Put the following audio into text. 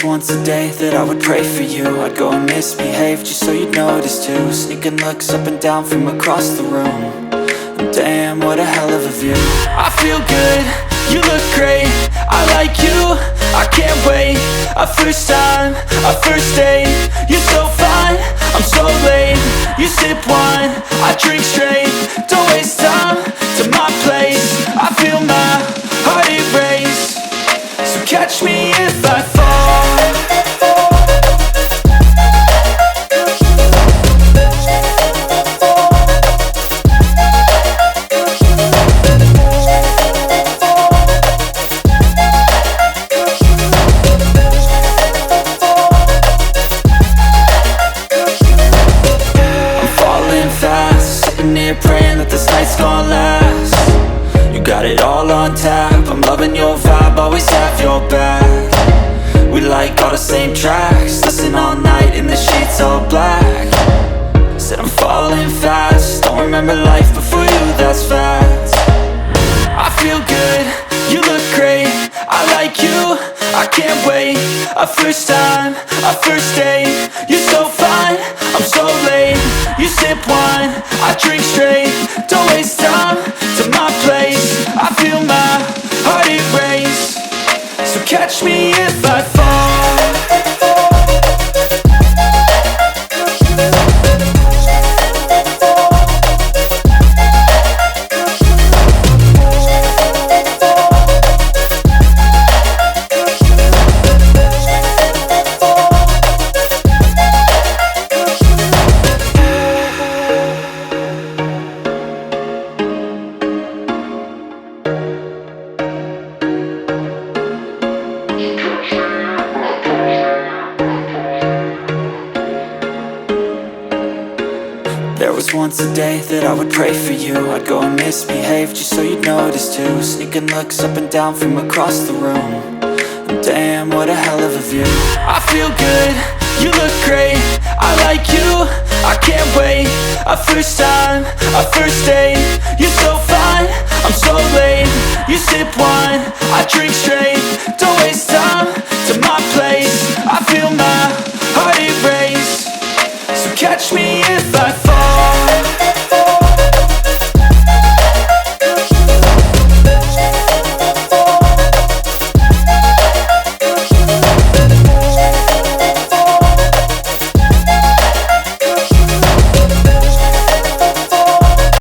once a day that I would pray for you. I'd go and misbehave just so you'd notice too. Sneaking looks up and down from across the room. And damn, what a hell of a view. I feel good, you look great, I like you, I can't wait. A first time, a first date. You're so fine, I'm so late. You sip wine, I drink straight. Don't waste time to my place. I feel my heart erase. So catch me if I fall. Praying that this night's gonna last. You got it all on tap, I'm loving your vibe, always have your back. We like all the same tracks, listen all night in the sheets all black. Said I'm falling fast, don't remember life before you, that's fact. I feel good, you look great, I like you, I can't wait. A first time, a first date. You're so fine, I'm so late. You sip wine, I drink straight. Don't waste time to my place. I feel my heart erase. So catch me if I fall. There was once a day that I would pray for you. I'd go and misbehave just so you'd notice too. Sneaking looks up and down from across the room. And damn, what a hell of a view. I feel good, you look great, I like you, I can't wait. A first time, a first date. You're so fine, I'm so late. You sip wine, I drink straight. Don't waste time to my place. I feel my heart erase. So catch me if I fall.